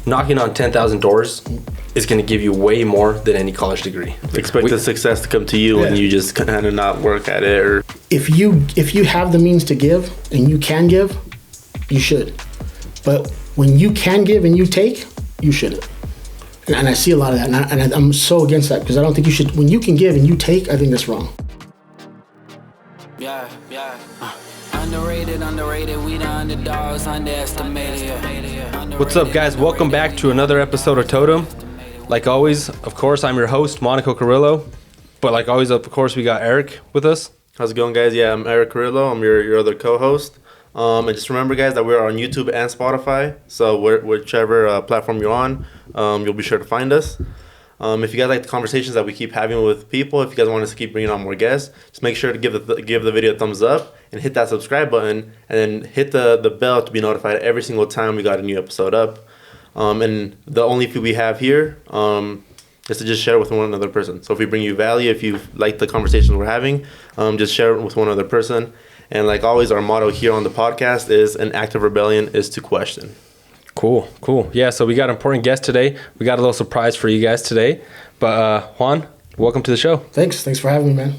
knocking on 10,000 doors is going to give you way more than any college degree. Expect the success to come to you when you just kind of not work at it. Or if you have the means to give and you can give, you should. But when you can give and you take, you shouldn't. And I see a lot of that, and I'm so against that because I don't think you should. When you can give and you take, I think that's wrong. Yeah. Underrated, we the underdogs, underestimated. What's up, guys? Welcome back to another episode of Totem. Like always, of course, I'm your host, Monico Carrillo. But like always, of course, we got Erick with us. How's it going, guys? Yeah, I'm Erick Carrillo. I'm your other co-host. And just remember, guys, that we're on YouTube and Spotify. So whichever platform you're on, you'll be sure to find us. If you guys like the conversations that we keep having with people, if you guys want us to keep bringing on more guests, just make sure to give the video a thumbs up and hit that subscribe button, and then hit the bell to be notified every single time we got a new episode up. And the only fee we have here is to just share it with one other person. So if we bring you value, if you like the conversations we're having, just share it with one other person. And like always, our motto here on the podcast is an act of rebellion is to question. Cool. Yeah, so we got an important guest today. We got a little surprise for you guys today. But Juan, welcome to the show. Thanks for having me, man.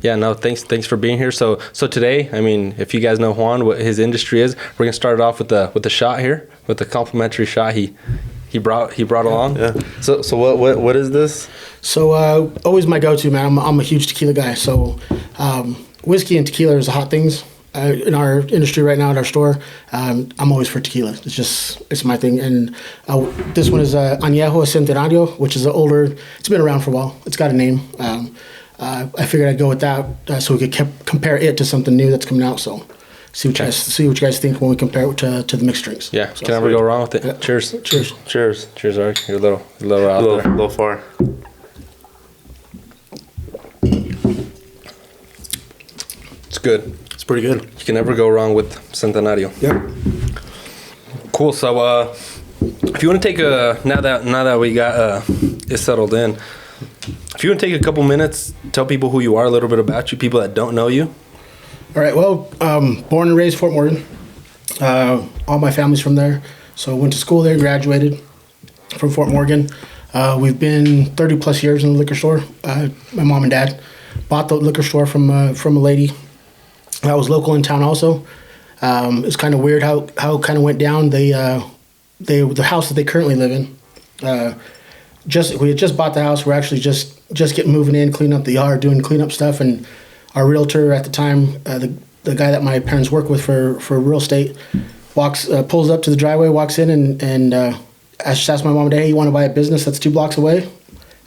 Yeah, no, thanks for being here. So today, I mean, if you guys know Juan, what his industry is, we're gonna start it off with the shot here, with the complimentary shot he brought along. Yeah. So what is this? So always my go-to, man. I'm a huge tequila guy. So whiskey and tequila is the hot things in our industry right now at our store. I'm always for tequila. It's my thing. And this one is Añejo Centenario, which is it's been around for a while. It's got a name. I figured I'd go with that so we could compare it to something new that's coming out. So see what you guys think when we compare it to the mixed drinks. Yeah, so, can never go wrong with it. Yeah. Cheers, Erick. You're a little out there. A little far. It's good. It's pretty good. You can never go wrong with Centenario. Yep. Cool. So if you want to take now that we got it settled in, if you want to take a couple minutes, tell people who you are, a little bit about you, people that don't know you. All right. Well, born and raised Fort Morgan. All my family's from there. So went to school there, graduated from Fort Morgan. We've been 30 plus years in the liquor store. My mom and dad bought the liquor store from a lady that was local in town also. It's kind of weird how it kind of went down. The house that they currently live in, we had just bought the house. We're actually just getting moving in, cleaning up the yard, doing cleanup stuff, and our realtor at the time, the guy that my parents work with for real estate, pulls up to the driveway, walks in, and asked my mom and dad, "Hey, you want to buy a business that's 2 blocks away?"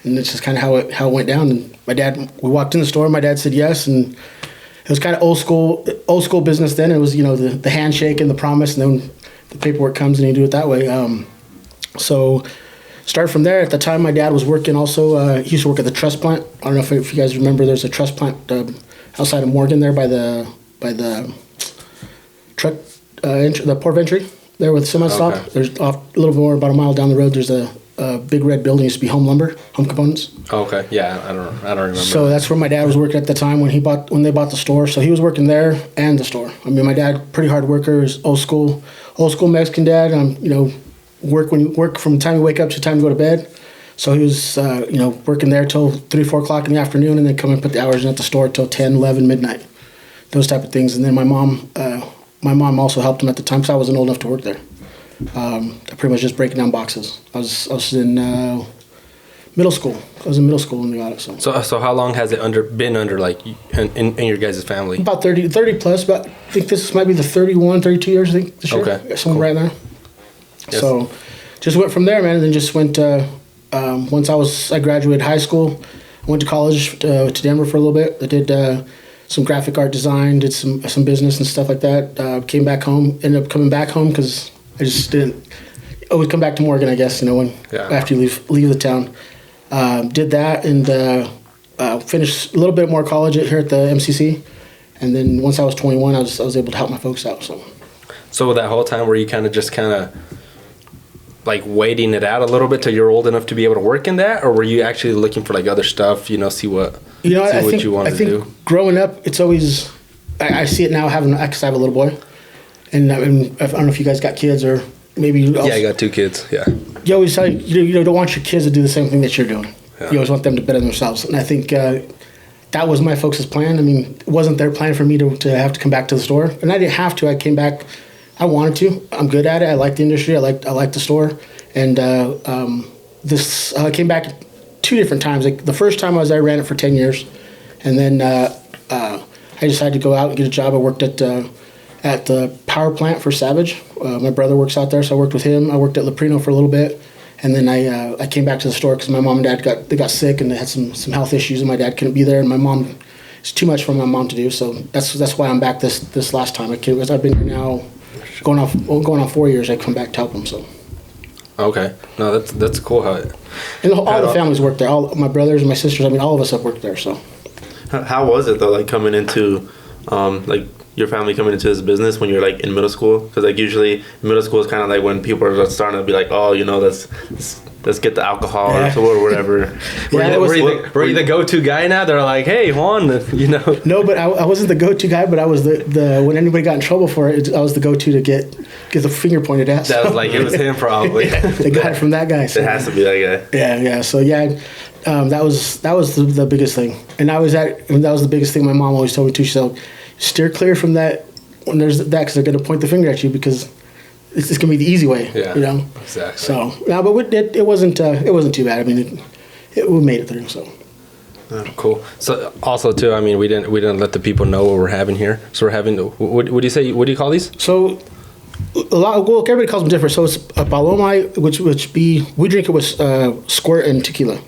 And it's just kind of how it went down. And we walked in the store. My dad said yes, and it was kind of old school business then. It was the handshake and the promise, and then the paperwork comes and you do it that way. So start from there. At the time, my dad was working also. He used to work at the truss plant. I don't know if you guys remember. There's a truss plant outside of Morgan there by the truck the port of entry there with semi stop. Okay. There's a little more about a mile down the road. There's a big red building. It used to be Home Components. Oh, okay. Yeah, I don't remember. So that's where my dad was working at the time when they bought the store. So he was working there and the store. I mean, my dad, pretty hard worker, is old school Mexican dad. Work from the time you wake up to the time you go to bed. So he was, working there till 3, 4 o'clock in the afternoon, and then come and put the hours in at the store till 10, 11, midnight, those type of things. And then my mom also helped him at the time because I wasn't old enough to work there. Pretty much just breaking down boxes. I was in middle school. I was in middle school when they got it. So how long has it been under like in your guys' family? About 30 plus. But I think this might be the 31, 32 years. I think this year. Okay, somewhere right there. Yes. So just went from there, man, and then just went. Once I graduated high school, I went to college to Denver for a little bit. I did some graphic art design, did some business and stuff like that. Came back home. Ended up coming back home because I just didn't always come back to Morgan, I guess, after you leave the town. Did that and finished a little bit more college here at the MCC. And then once I was 21, I was able to help my folks out. So that whole time were you kind of like waiting it out a little bit till you're old enough to be able to work in that? Or were you actually looking for like other stuff, see what you wanted to do? I think growing up, it's always, I see it now because I have a little boy. And I don't know if you guys got kids or maybe... Yeah, I got 2 kids, yeah. you always tell you don't want your kids to do the same thing that you're doing. Yeah. You always want them to better themselves. And I think that was my folks' plan. I mean, it wasn't their plan for me to have to come back to the store. And I didn't have to. I came back. I wanted to. I'm good at it. I like the industry. I like the store. And I came back 2 different times. Like the first time I ran it for 10 years. And then I decided to go out and get a job. I worked at the power plant for Savage. My brother works out there, so I worked with him. I worked at Leprino for a little bit. And then I came back to the store because my mom and dad got sick and they had some health issues, and my dad couldn't be there, and my mom, it's too much for my mom to do. So that's why I'm back this last time. I've been here now going on 4 years. I come back to help them. So. Okay, no, that's cool. And all the families work there. All my brothers and my sisters. I mean, all of us have worked there. So. How was it though? Like coming into, like your family coming into this business when you're like in middle school? Because like usually middle school is kind of like when people are starting to be like, oh, let's get the alcohol or whatever. Were you the go-to guy now? They're like, hey, Juan, No, but I wasn't the go-to guy, but I was the when anybody got in trouble for it, I was the go-to to get the finger pointed at. That was like, it was him probably. They got it from that guy. So. It has to be that guy. Yeah. So that was the biggest thing, and that was the biggest thing my mom always told me too. She said, steer clear from that when there's that, because they're going to point the finger at you because it's going to be the easy way. Yeah, exactly. So but it wasn't too bad. I mean, we made it through. So. Cool. So also too, I mean, we didn't let the people know what we're having here. So we're having what do you say? What do you call these? So everybody calls them different. So it's a paloma, which we drink it with squirt and tequila.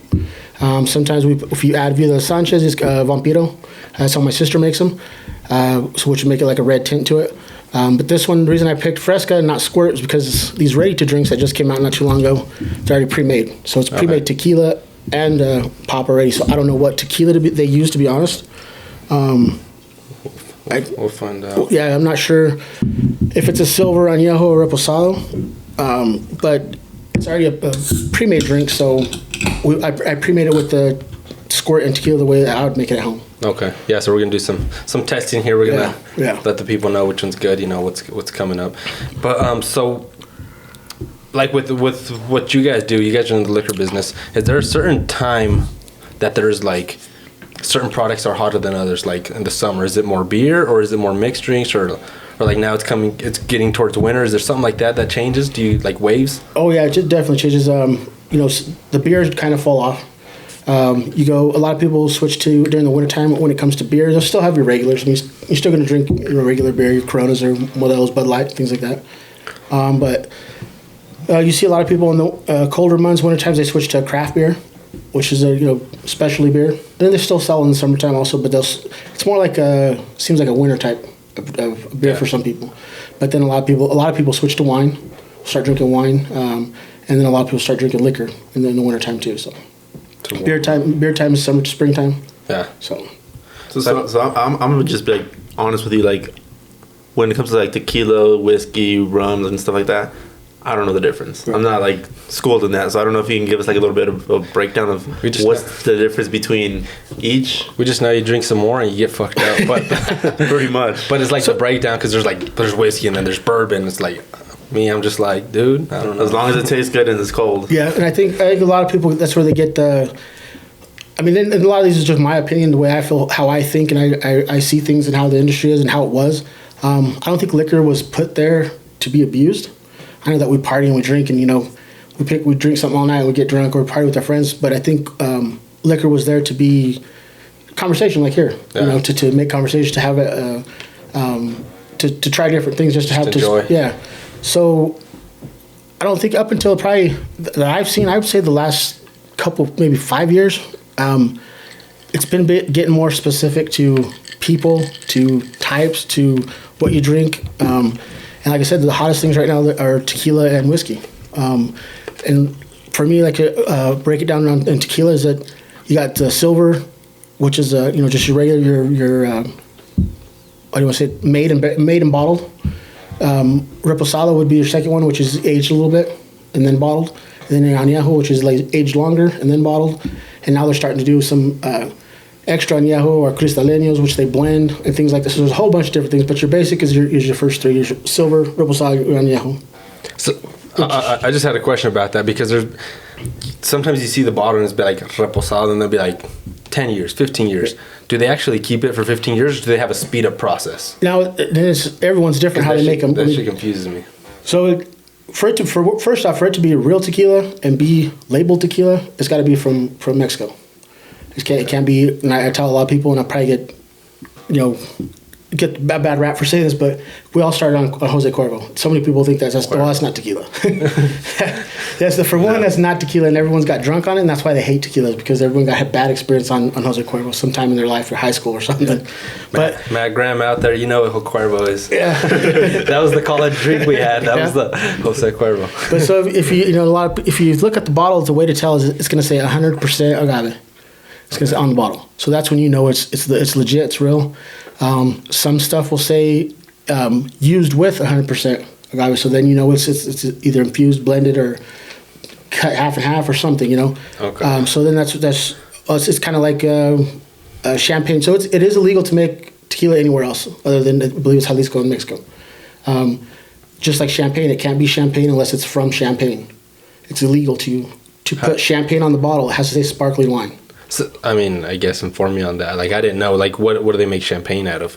Sometimes if you add Vida Sanchez, it's Vampiro. That's how my sister makes them. So which would make it like a red tint to it. But this one, the reason I picked Fresca and not Squirt is because these ready-to-drinks that just came out not too long ago, they're already pre-made. So it's pre-made tequila and pop already. So I don't know what tequila they use, to be honest. We'll find out. Yeah, I'm not sure if it's a silver añejo or reposado, but it's already a pre-made drink. So I pre-made it with the Squirt and tequila the way that I would make it at home. Okay. Yeah. So we're gonna do some testing here. We're gonna let the people know which one's good. What's coming up. But so like with what you guys do, you guys are in the liquor business. Is there a certain time that there's like certain products are hotter than others? Like in the summer, is it more beer or is it more mixed drinks or like now it's getting towards winter? Is there something like that changes? Do you like waves? Oh yeah, it definitely changes. The beers kind of fall off. A lot of people switch to during the wintertime when it comes to beer. They'll still have your regulars. I mean, you're still going to drink your regular beer, your Coronas or Modelos, Bud Light, things like that. But you see a lot of people in the colder months, winter times, they switch to craft beer, which is a specialty beer. And then they still sell in the summertime also, but it's more like seems like a winter type of beer for some people. But then a lot of people switch to wine, start drinking wine, and then a lot of people start drinking liquor in the wintertime too. So. Beer time is summer to springtime. Yeah. So I'm gonna just be like honest with you. Like when it comes to like tequila, whiskey, rums, and stuff like that, I don't know the difference. Right. I'm not like schooled in that, so I don't know if you can give us like a little bit of a breakdown of what's the difference between each. We just know you drink some more and you get fucked up, but pretty much. But it's like the breakdown because there's whiskey and then there's bourbon. It's like. Me, I'm just like, dude, I don't know. As long as it tastes good and it's cold. Yeah, and I think a lot of people, that's where they get the... I mean, and a lot of these is just my opinion, the way I feel, how I think, and I see things and how the industry is and how it was. I don't think liquor was put there to be abused. I know that we party and we drink and, we drink something all night and we get drunk or we party with our friends, but I think liquor was there to be conversation like here, to make conversation, to have it, to try different things, just to have to... enjoy. Yeah. So I don't think up until probably that I've seen, I would say the last couple, maybe 5 years, it's been getting more specific to people, to types, to what you drink. And like I said, the hottest things right now are tequila and whiskey. And for me, like break it down in tequila is that you got the silver, which is just your regular your what do you want to say, made and bottled. Reposado would be your second one, which is aged a little bit and then bottled. And then your añejo, which is like aged longer and then bottled. And now they're starting to do some extra añejo or cristaleños, which they blend and things like this. So there's a whole bunch of different things, but your basic is your first three: your silver, reposado, your añejo. So I just had a question about that because sometimes you see the bottle and it's like reposado and they'll be like 10 years, 15 years. Do they actually keep it for 15 years or do they have a speed up process? Now, everyone's different how they make them. That shit confuses me. So first off, for it to be a real tequila and be labeled tequila, it's got to be from Mexico. It can't be, and I tell a lot of people, and I probably get a bad rap for saying this, but we all started on Jose Cuervo. So many people think that's not tequila. That's that's not tequila, and everyone's got drunk on it, and that's why they hate tequilas, because everyone got a bad experience on Jose Cuervo sometime in their life or high school or something. Yeah. But Matt Graham out there, you know what Cuervo is. Yeah. That was the college drink we had. That was the Jose Cuervo. But so if you look at the bottle, the way to tell is it's going to say 100% agave. It's going to say on the bottle. So that's when you know it's legit, it's real. Some stuff will say used with 100% agave, so then you know it's either infused, blended, or cut half and half or something. Okay. So then it's kind of like champagne. So it is illegal to make tequila anywhere else other than, I believe it's Jalisco in Mexico. Just like champagne, it can't be champagne unless it's from Champagne. It's illegal to put champagne on the bottle. It has to say sparkling wine. So, I guess inform me on that. Like, I didn't know. Like, what do they make champagne out of?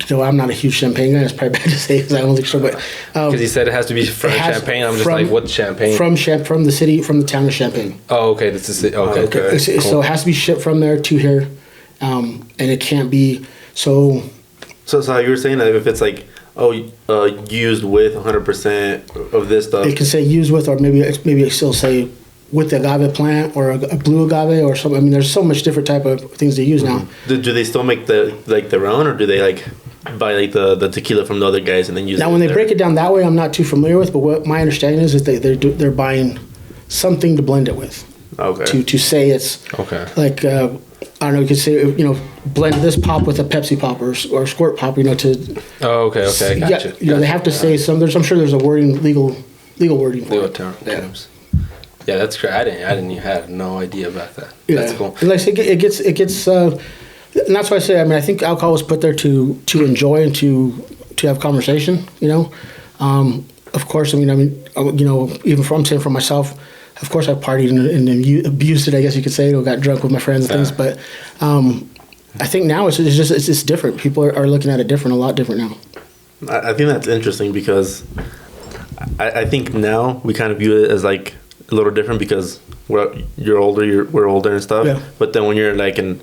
So I'm not a huge champagne guy. It's probably bad to say because I don't think so. But because he said it has to be from Champagne, I'm just like, what's Champagne? From the town of Champagne. Oh, okay. That's the city. Okay. Cool. So it has to be shipped from there to here, and it can't be so. So you were saying that if it's like used with 100% of this stuff, it can say used with, or maybe it still say with the agave plant or a blue agave or something. There's so much different type of things they use now. Do they still make their own, or do they buy the tequila from the other guys and then use it? Now, when they break it down that way, I'm not too familiar with. But what my understanding is they're buying something to blend it with. Okay. To say it's like I don't know. You could say blend this pop with a Pepsi pop or squirt pop. To. Oh, okay. I got you. They have to say some. I'm sure there's a wording legal wording for it. Terms. Yeah, that's great. I had no idea about that. Yeah. That's cool. And like it gets, and that's why I say. I think alcohol was put there to enjoy and to have conversation. Of course. Even for myself, of course, I partied and abused it. I guess you could say. Got drunk with my friends and things. But I think now it's just different. People are looking at it a lot different now. I think that's interesting because I think now we kind of view it as like a little different because we're older and stuff. Yeah. But then when you're like in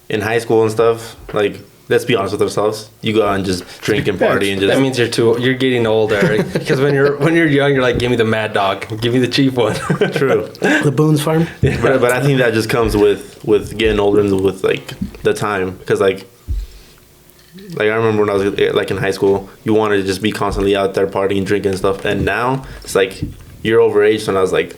high school and stuff, like, let's be honest with ourselves, you go out and just drink and party and just. That means you're getting older, right? Because when you're young, you're like, give me the Mad Dog, give me the cheap one. True. The Boone's Farm. Yeah. But I think that just comes with getting older and with like the time, because like I remember when I was like in high school, you wanted to just be constantly out there partying, drinking and stuff, and now it's like you're overage, and I was like,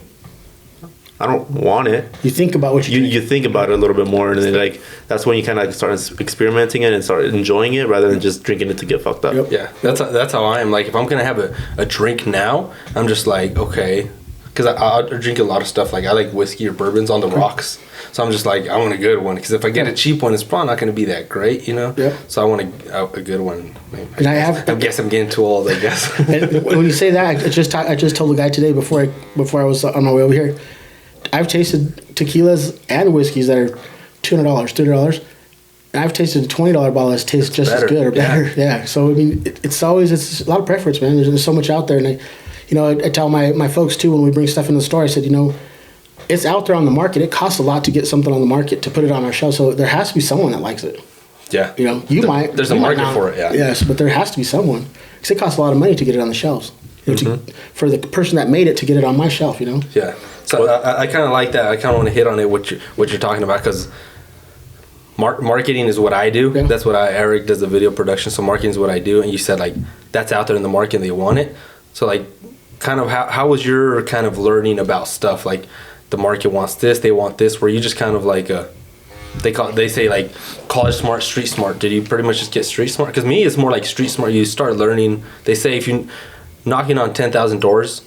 I don't want it. You think about what you think about it a little bit more, and then like that's when you kind of start experimenting it and start enjoying it rather than just drinking it to get fucked up. Yep. Yeah, that's how I am. Like, if I'm gonna have a drink now, I'm just like, okay, because I drink a lot of stuff. Like, I like whiskey or bourbons on the rocks, so I'm just like, I want a good one, because if I get a cheap one, it's probably not gonna be that great, Yeah. So I want a good one. And I guess I'm getting too old. I guess. And when you say that, I just told a guy today before I was on my way over here. I've tasted tequilas and whiskeys that are $200, $300, and I've tasted a $20 bottle that tastes just as good or better. Yeah. So it's a lot of preference, man. There's so much out there, and I tell my folks too when we bring stuff in the store. I said, it's out there on the market. It costs a lot to get something on the market to put it on our shelf. So there has to be someone that likes it. Yeah. There's a market for it. Yeah. Yes, but there has to be someone, because it costs a lot of money to get it on the shelves. For the person that made it to get it on my shelf. Yeah. So I kind of like that. I kind of want to hit on it what you're talking about, because marketing is what I do. Yeah. That's what Erick does, the video production. So marketing is what I do. And you said like that's out there in the market and they want it. So like, kind of how was your kind of learning about stuff like the market wants this, they want this? Were you just kind of like they say like college smart, street smart? Did you pretty much just get street smart? Because me, it's more like street smart. You start learning. They say if you knocking on 10,000 doors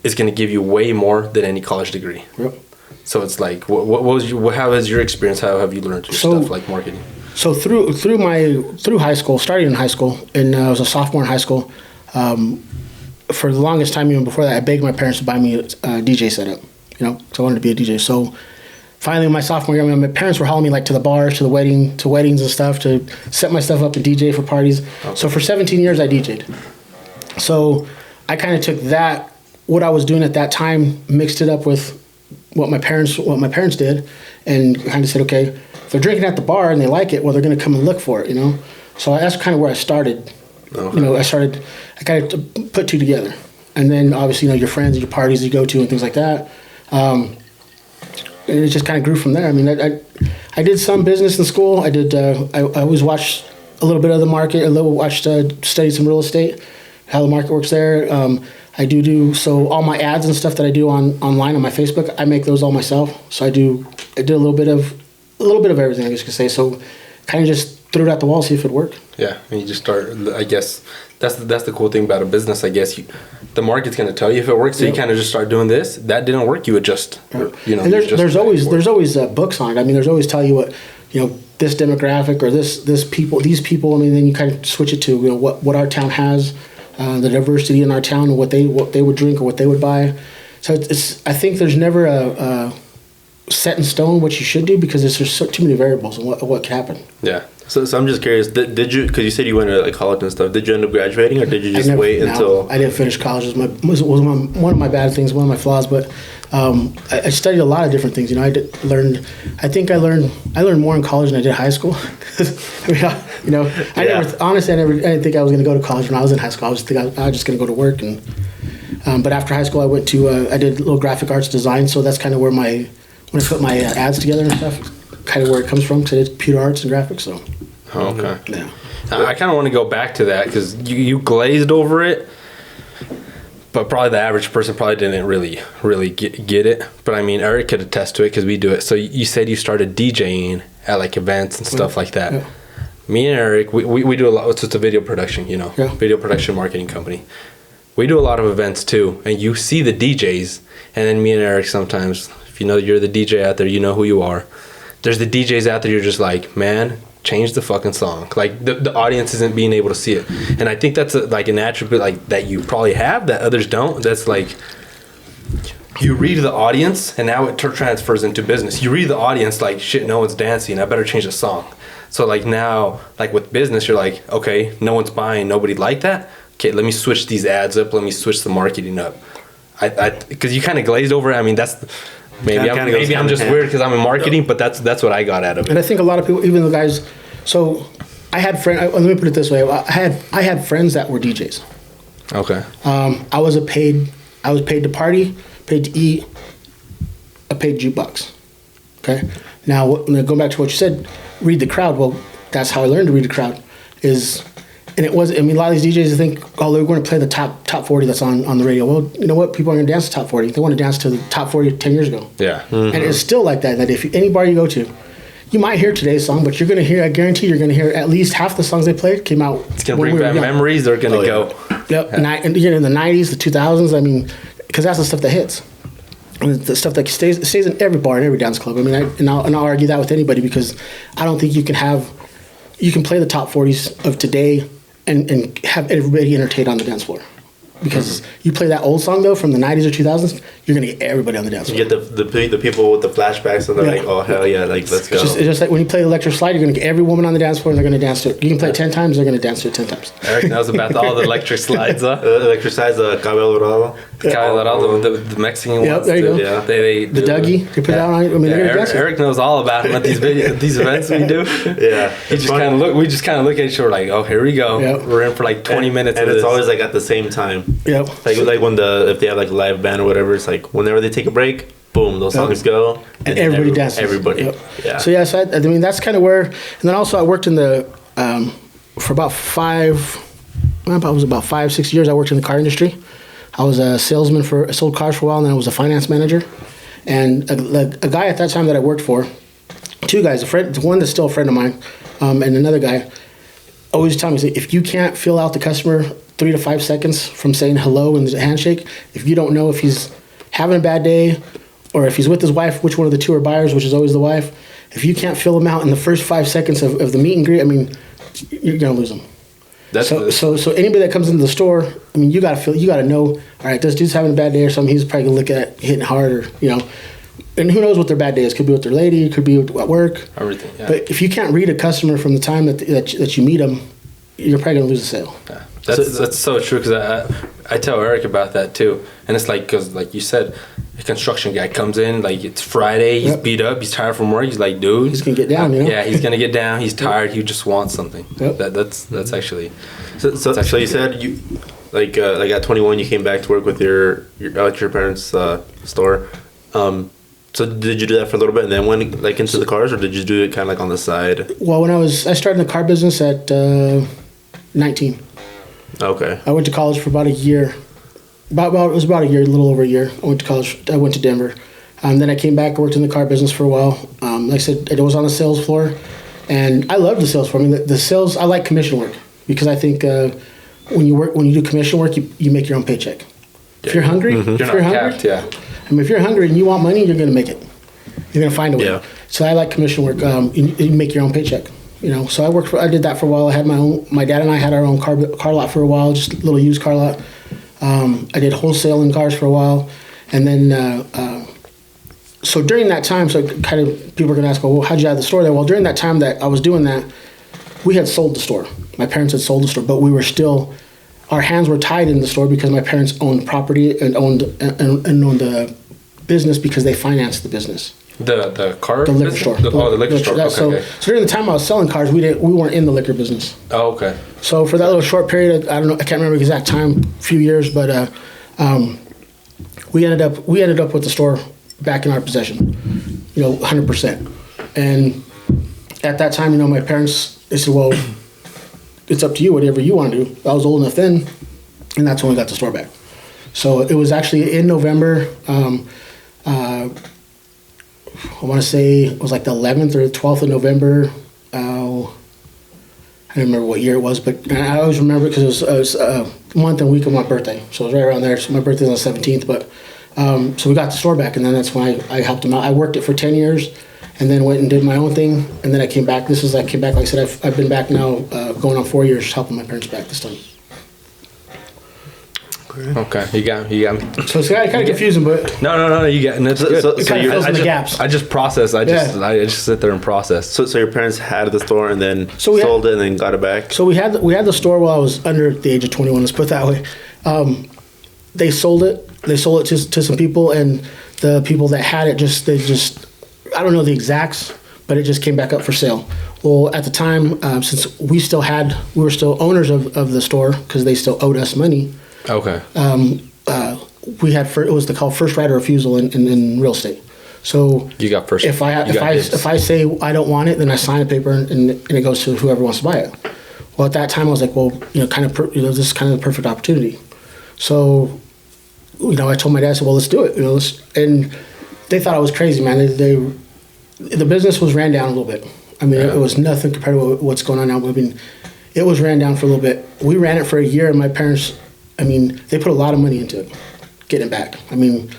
is going to give you way more than any college degree. Yep. So it's like, how has your experience? How have you learned your stuff like marketing? So through high school, starting in high school, and I was a sophomore in high school. for the longest time, even before that, I begged my parents to buy me a DJ setup, because I wanted to be a DJ. So finally, my sophomore year, my parents were hauling me like to the bars, to weddings and stuff, to set my stuff up and DJ for parties. Okay. So for 17 years, I DJ'd. So I kind of took that, what I was doing at that time, mixed it up with what my parents did, and kind of said, okay, if they're drinking at the bar and they like it, well, they're going to come and look for it, So that's kind of where I started. Okay. I kind of put two together. And then obviously, your friends, your parties you go to and things like that. And it just kind of grew from there. I mean, I did some business in school. I did, I always watched a little bit of the market, studied some real estate, how the market works there. I do so all my ads and stuff that I do online on my Facebook, I make those all myself. So I did a little bit of everything, I guess you could say. So kind of just threw it at the wall, see if it worked. Yeah, and you just start. I guess that's the cool thing about a business. I guess the market's going to tell you if it works. So you kind of just start doing this. That didn't work. You adjust. And there's always books on it. I mean, there's always tell you what this demographic or these people. I mean, then you kind of switch it to what our town has, the diversity in our town, and what they would drink or what they would buy. So I think there's never a set in stone what you should do because there's too many variables and what can happen. Yeah. So I'm just curious. Did you? Because you said you went to college and stuff. Did you end up graduating, or did you just wait until? I didn't finish college. It was one of my bad things, one of my flaws. But I studied a lot of different things. I learned more in college than I did high school. I didn't think I was going to go to college when I was in high school. I was just going to go to work. And but after high school, I went to I did a little graphic arts design. So that's kind of where when I put my ads together and stuff, kind of where it comes from. Because I did computer arts and graphics. So. Oh, okay. Yeah. I kind of want to go back to that because you glazed over it, but probably the average person probably didn't really get it. But I mean, Eric could attest to it because we do it. So you said you started DJing at like events and stuff like that. Yeah. Me and Eric, we do a lot. It's a video production, video production marketing company. We do a lot of events too, and you see the DJs, and then me and Eric sometimes, if you're the DJ out there, you know who you are. There's the DJs out there, you're just like, man, change the fucking song. Like the audience isn't being able to see it, and I think that's an attribute like that you probably have that others don't. That's like you read the audience, and now it transfers into business. You read the audience like shit. No one's dancing. I better change the song. So like now, like with business, you're like, okay, no one's buying. Nobody liked that. Okay, let me switch these ads up. Let me switch the marketing up. Because you kind of glazed over it. I mean, that's. Maybe I'm just weird because I'm in marketing, but that's what I got out of it. And I think a lot of people, even the guys. So I had friends. Let me put it this way: I had friends that were DJs. Okay. I was paid to party, paid to eat, a paid jukebox. Okay. Now, going back to what you said, read the crowd. Well, that's how I learned to read the crowd. And it was. I mean, a lot of these DJs think, oh, they're going to play the top 40 that's on the radio. Well, you know what? People aren't going to dance to top 40. They want to dance to the top 40 10 years ago. Yeah. Mm-hmm. And it's still like that. That if any bar you go to, you might hear today's song, but you're going to hear. I guarantee you're going to hear at least half the songs they played came out. It's going to bring back memories. They're going to go. Yep. Yeah. And in the 90s, the 2000s. I mean, because that's the stuff that hits. And the stuff that stays in every bar and every dance club. I mean, I'll argue that with anybody because I don't think you can play the top 40s of today and have everybody entertained on the dance floor. Because you play that old song, though, from the 90s or 2000s, you're going to get everybody on the dance floor. You get the people with the flashbacks, and they're like, oh, hell yeah, like, let's go. It's just like when you play electric slide, you're going to get every woman on the dance floor, and they're going to dance to it. You can play it 10 times, they're going to dance to it 10 times. Eric knows about all the electric slides, huh? Electric slides, Cabello Dorado. Cabello Dorado, the Mexican ones. Yep, there you go. Yeah. The Dougie, they put it out on it. I mean, Eric knows all about them at these events we do. Yeah. We just kind of look at each other like, oh, here we go. Yep. We're in for like 20 minutes and it's always like at the same time. Yep. Like when if they have like a live band or whatever, it's like whenever they take a break, boom, those songs go, and everybody dances. Everybody, yeah. So yeah, I mean that's kind of where. And then also I worked in the for about 5-6 years. I worked in the car industry. I was a salesman I sold cars for a while, and then I was a finance manager. And a guy at that time that I worked for, two guys, one that's still a friend of mine, and another guy, always tell me, if you can't feel out the customer 3 to 5 seconds from saying hello and the handshake, if you don't know if he's having a bad day or if he's with his wife, which one of the two are buyers, which is always the wife, if you can't fill him out in the first 5 seconds of the meet and greet, I mean, you're going to lose him. So anybody that comes into the store, I mean, you got to know, all right, this dude's having a bad day or something. He's probably gonna look at hitting hard, or and who knows what their bad day is? Could be with their lady, could be at work. Everything. Yeah. But if you can't read a customer from the time that you meet them, you're probably gonna lose a sale. Yeah. That's so true, because I tell Eric about that too, and it's like, because like you said, a construction guy comes in, like it's Friday, he's beat up, he's tired from work, he's like, dude, he's gonna get down, Yeah, he's gonna get down. He's tired. He just wants something. Yep. That's actually. So you said you like at 21 you came back to work with your parents' store. So did you do that for a little bit and then went like into the cars, or did you do it kind of like on the side? Well, I started in the car business at 19. Okay. I went to college for about a year. It was about a year, a little over a year. I went to college. I went to Denver. Then I came back, worked in the car business for a while. Like I said, I was on the sales floor, and I loved the sales floor. I mean, the sales. I like commission work, because I think when you do commission work, you make your own paycheck. If you're hungry, You're not capped, yeah. I mean, if you're hungry and you want money, you're gonna make it. You're gonna find a way. Yeah. So I like commission work. You make your own paycheck. So I did that for a while. I had my dad and I had our own car lot for a while, just a little used car lot. I did wholesale in cars for a while, and then so during that time, so kind of people are gonna ask, well, how'd you have the store there? Well, during that time that I was doing that, we had sold the store. My parents had sold the store, but we were still, our hands were tied in the store because my parents owned property and owned the business because they financed the business. The car? The liquor store. The liquor store. Okay. So during the time I was selling cars, we weren't in the liquor business. Oh, okay. So for that little short period, I don't know, I can't remember the exact time, a few years, but we ended up with the store back in our possession, 100%. And at that time, my parents, they said, well, it's up to you, whatever you want to do. I was old enough then, and that's when we got the store back. So it was actually in November. I want to say it was like the 11th or 12th of November. I don't remember what year it was, but I always remember because it was a month and week of my birthday. So it was right around there. So my birthday was on the 17th. But so we got the store back, and then that's when I helped him out. I worked it for 10 years and then went and did my own thing. And then I came back. Like I said, I've been back now going on 4 years helping my parents back this time. Okay, you got me. So it's kind of confusing, but no, you got it. It kind of fills in the gaps. I just process. I just sit there and process. So your parents had the store and then sold it and then got it back. So we had the store while I was under the age of 21. Let's put it that way. They sold it. They sold it to some people, and the people that had it I don't know the exacts, but it just came back up for sale. Well, at the time, since we were still owners of the store because they still owed us money. Okay. We had it was called first right of refusal in real estate. So you got first. If I say I don't want it, then I sign a paper and it goes to whoever wants to buy it. Well, at that time I was like, well, this is kind of the perfect opportunity. So, I told my dad, I said, well, let's do it. And they thought I was crazy, man. The business was ran down a little bit. I mean, it was nothing compared to what's going on now. I mean, it was ran down for a little bit. We ran it for a year, and my parents, they put a lot of money into it, getting it back. I mean,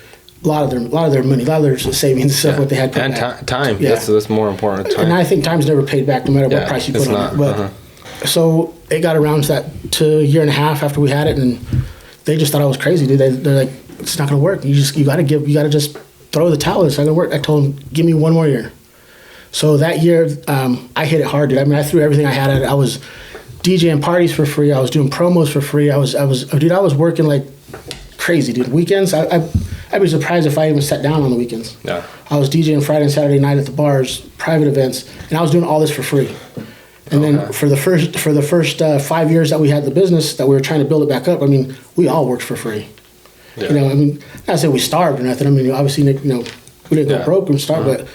a lot of their money, a lot of their savings, stuff what they had put back. And time. Yeah. That's more important. Time. And I think time's never paid back, no matter what price you put on it. But so it got around to a year and a half after we had it, and they just thought I was crazy, dude. They're like, it's not gonna work. You gotta just throw the towel. It's not gonna work. I told them, give me one more year. So that year, I hit it hard, dude. I mean, I threw everything I had at it. I was DJing parties for free. I was doing promos for free. I was working like crazy, dude. Weekends, I'd be surprised if I even sat down on the weekends. Yeah. I was DJing Friday and Saturday night at the bars, private events, and I was doing all this for free. And then for the first 5 years that we had the business, that we were trying to build it back up, I mean, we all worked for free. Yeah. Not to say we starved or nothing. I mean, obviously, we didn't go broke and starve, but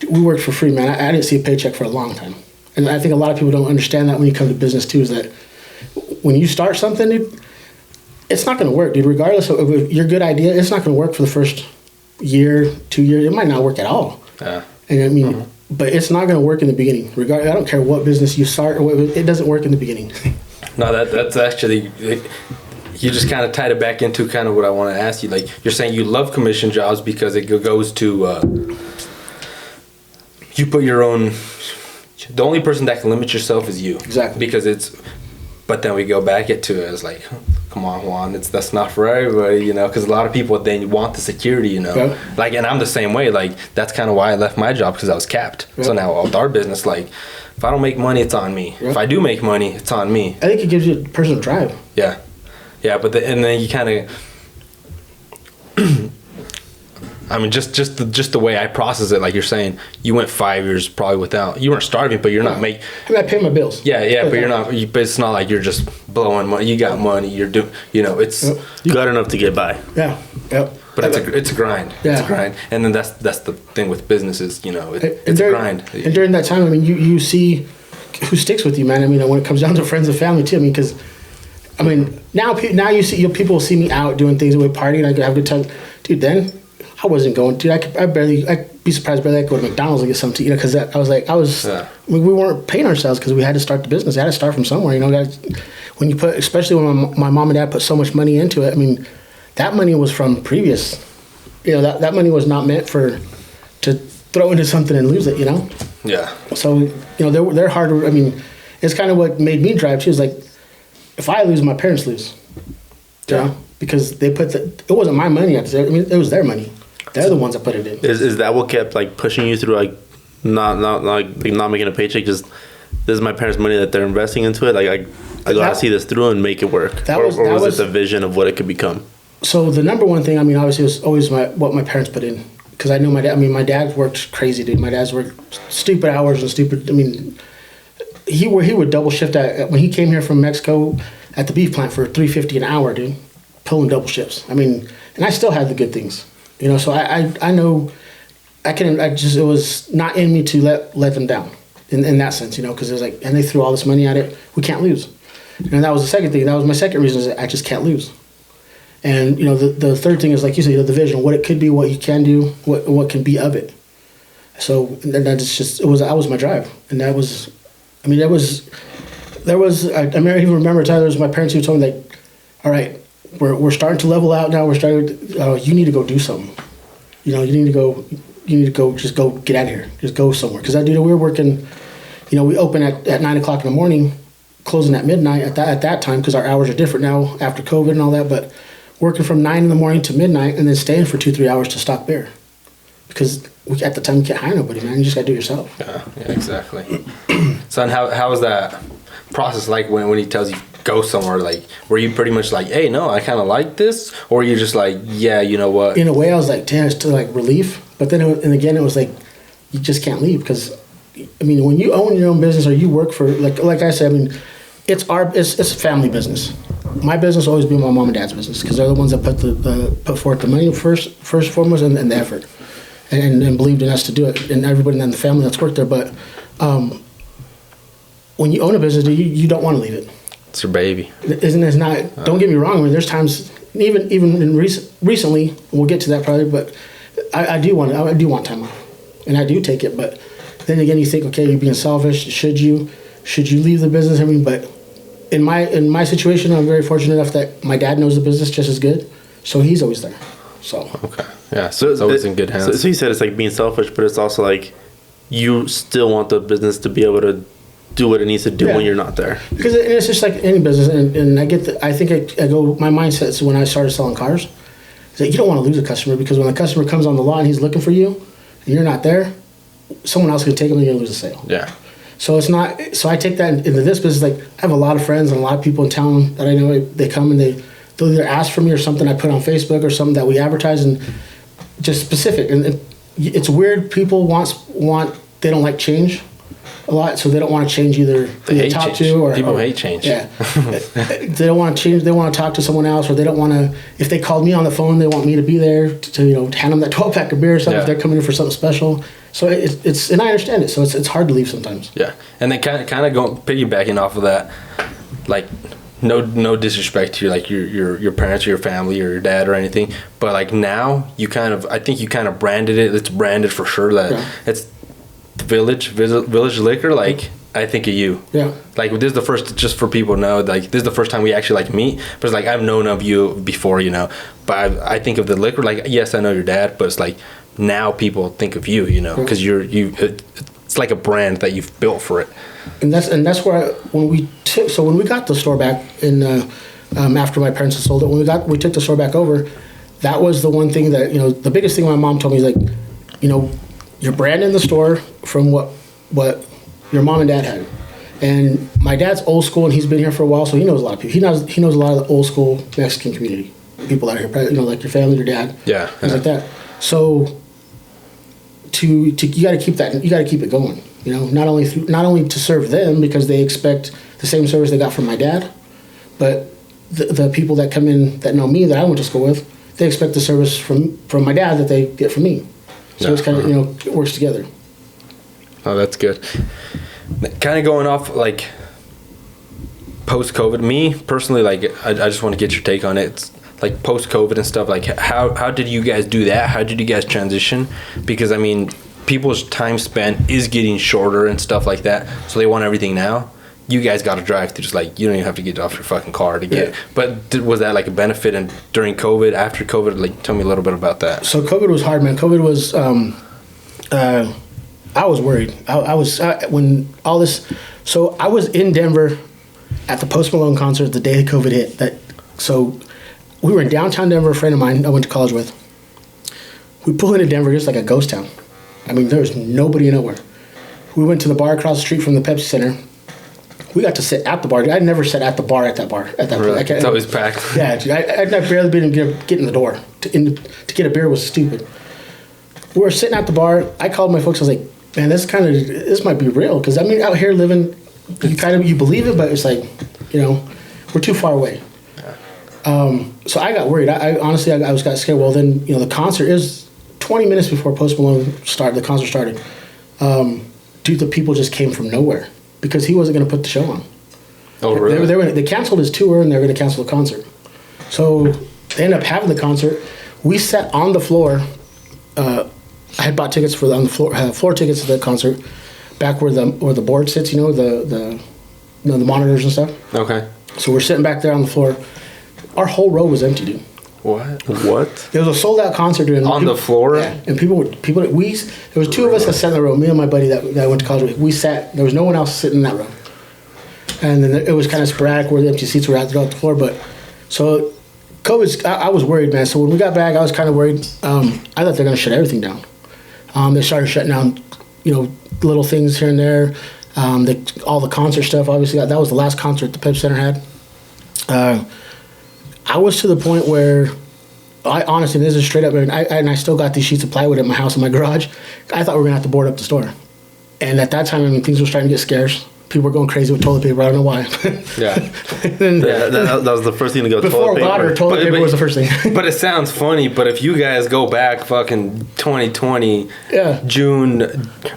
we worked for free, man. I didn't see a paycheck for a long time. And I think a lot of people don't understand that when you come to business, too, is that when you start something, dude, it's not going to work, dude. Regardless of your good idea, it's not going to work for the first year, 2 years. It might not work at all. Yeah. And but it's not going to work in the beginning. I don't care what business you start, it doesn't work in the beginning. No, that's actually... You just kind of tied it back into kind of what I want to ask you. Like, you're saying you love commission jobs because it goes to... you put your own... The only person that can limit yourself is you. Exactly. Because it's... But then we go back to it as like, come on, Juan, that's not for everybody, you know, because a lot of people, they want the security, you know. Yeah. Like, and I'm the same way. Like, that's kind of why I left my job, because I was capped. Yeah. So now with our business, like, if I don't make money, it's on me. Yeah. If I do make money, it's on me. I think it gives you a personal drive. Yeah. Yeah, but and then you kind of... I mean, just the way I process it, like you're saying, you went 5 years probably without. You weren't starving, but you're not making. I mean, I pay my bills. Yeah, but you're not. But it's not like you're just blowing money. You got money. You're doing. You know, it's. You got enough to get by. Yeah. Yep. But it's a grind. Yeah. It's a grind, and then that's the thing with businesses. You know, it's a grind. And during that time, I mean, you see who sticks with you, man. I mean, when it comes down to friends and family too. I mean, because, I mean, now you see people see me out doing things, we partying, I could have a good time, dude. Then I wasn't going, dude. I'd be surprised barely I could go to McDonald's and get something to eat, you know, because I mean, we weren't paying ourselves because we had to start the business. I had to start from somewhere, you know. When you put, especially when my mom and dad put so much money into it, I mean, that money was from previous, you know, that money was not meant to throw into something and lose it, you know. Yeah. So, you know, they're hard. I mean, it's kind of what made me drive too. Is like, if I lose, my parents lose. You know? Because they put it wasn't my money. I mean, it was their money. They're the ones that put it in. Is that what kept like pushing you through, like not making a paycheck? Just, this is my parents' money that they're investing into it. Like I gotta see this through and make it work. Or was it the vision of what it could become? So the number one thing, I mean, obviously, was always what my parents put in. Because I know my dad. I mean, my dad worked crazy, dude. My dad's worked stupid hours and stupid. I mean, he would double shift when he came here from Mexico at the beef plant for $3.50 an hour, dude, pulling double shifts. I mean, and I still had the good things, you know. So I know it was not in me to let them down in that sense, you know, because it was like, and they threw all this money at it. We can't lose, and that was the second thing. That was my second reason, is that I just can't lose. And, you know, the third thing is, like you said, the vision, what it could be, what you can do, what can be of it. So that's just, that was my drive. And that was, I mean, I even remember a time there was my parents who told me, like, all right, we're starting to level out now. You need to go do something. You know, you need to go, just go get out of here. Just go somewhere. Because we were working, you know, we open at 9 o'clock in the morning, closing at midnight at that time, because our hours are different now after COVID and all that, but working from 9 in the morning to midnight and then staying for 2-3 hours to stock bear. Because at the time, you can't hire nobody, man. You just got to do it yourself. Yeah, exactly. Son, how was that process like when he tells you go somewhere? Like, were you pretty much like, hey, no, I kind of like this? Or were you just like, yeah, you know what? In a way, I was like, damn, it's to like relief. But then, it was like, you just can't leave. Because, I mean, when you own your own business or you work for, like I said, I mean, it's a family business. My business will always be my mom and dad's business, because they're the ones that put forth the money first and foremost, and the effort, and believed in us to do it, and everybody in the family that's worked there. But when you own a business, you don't want to leave it. It's your baby. It's not. Don't get me wrong. I mean, there's times, even in recently, we'll get to that probably, but I do want time off, and I do take it. But then again, you think, okay, you're being selfish. Should you leave the business? I mean, but in my situation, I'm very fortunate enough that my dad knows the business just as good, so he's always there. So okay, yeah, so it's always in good hands. So you said it's like being selfish, but it's also like you still want the business to be able to do what it needs to do when you're not there. Because it's just like any business, and I get I go. My mindset is, when I started selling cars, is that you don't want to lose a customer, because when the customer comes on the lot and he's looking for you, and you're not there, someone else can take him and you're gonna lose a sale. Yeah. So it's not. So I take that into this business. Like, I have a lot of friends and a lot of people in town that I know. They come and they'll either ask for me or something I put on Facebook or something that we advertise, and just specific. And it's weird. People want. They don't like change a lot, so they don't want to change either who they talk to, or people hate change. Yeah, they don't want to change. They want to talk to someone else, or they don't want to. If they called me on the phone, they want me to be there to hand them that 12-pack of beer or something if they're coming in for something special. So it's and I understand it. So it's hard to leave sometimes. Yeah, and then kind of going piggybacking off of that, like, no disrespect to your parents or your family or your dad or anything, but like now I think you kind of branded it. It's branded for sure that it's Village Liquor. Like, I think of you. Yeah. Like, this is the first, just for people to know, like, this is the first time we actually like meet. But it's like, I've known of you before, you know. But I think of the liquor, like, yes, I know your dad, but it's like, now people think of you, you know, because it's like a brand that you've built for it. And that's where when we got the store back in after my parents had sold it, we took the store back over. That was the one thing that, the biggest thing my mom told me is like, you're branding the store from what your mom and dad had. And my dad's old school, and he's been here for a while, so he knows a lot of people. He knows a lot of the old school Mexican community, people out here, like your family, your dad, things like that. So you got to keep that. You got to keep it going. Not only to serve them because they expect the same service they got from my dad, but the people that come in that know me that I went to school with, they expect the service from my dad that they get from me. So it's kind of it works together. Oh, that's good. Kind of going off like post-COVID. Me personally, like I just want to get your take on it. It's like post-COVID and stuff. Like how did you guys do that? How did you guys transition? Because I mean, people's time spent is getting shorter and stuff like that. So they want everything now. You guys got to drive to just like, you don't even have to get off your fucking car to get. Yeah. But was that like a benefit? And during COVID, after COVID, like tell me a little bit about that. So COVID was hard, man. COVID was, I was worried. I was when all this. So I was in Denver at the Post Malone concert the day COVID hit. So we were in downtown Denver. A friend of mine I went to college with. We pull into Denver just like a ghost town. I mean, there was nobody nowhere. We went to the bar across the street from the Pepsi Center. We got to sit at the bar. I'd never sat at the bar at that bar. Really? It's always packed. Yeah, dude, I'd barely been able to get in the door. To get a beer was stupid. We were sitting at the bar. I called my folks. I was like, man, this might be real. Because, I mean, out here living, you believe it, but it's like, we're too far away. Yeah. So I got worried. I honestly got scared. Well, then, the concert is 20 minutes before Post Malone started. The concert started. Dude, the people just came from nowhere. Because he wasn't going to put the show on. Oh, really? They canceled his tour, and they were going to cancel the concert. So they ended up having the concert. We sat on the floor. I had bought tickets on the floor. Floor tickets to the concert, back where the board sits. The monitors and stuff. Okay. So we're sitting back there on the floor. Our whole row was empty, dude. What? It was a sold out concert, dude. On the floor? Yeah. And there was two of us that sat in the row. Me and my buddy that I went to college with. We sat. There was no one else sitting in that row. And then it was kind of sporadic where the empty seats were out throughout the floor. But so COVID, I was worried, man. So when we got back, I was kind of worried. I thought they were going to shut everything down. They started shutting down, little things here and there. All the concert stuff, obviously. That was the last concert the Pep Center had. I was to the point where I honestly, this is straight up, and I still got these sheets of plywood at my house in my garage. I thought we were going to have to board up the store. And at that time, I mean, things were starting to get scarce. People were going crazy with toilet paper. I don't know why. Yeah. That was the first thing to go. Before water, toilet paper was the first thing. But it sounds funny, but if you guys go back fucking 2020, June,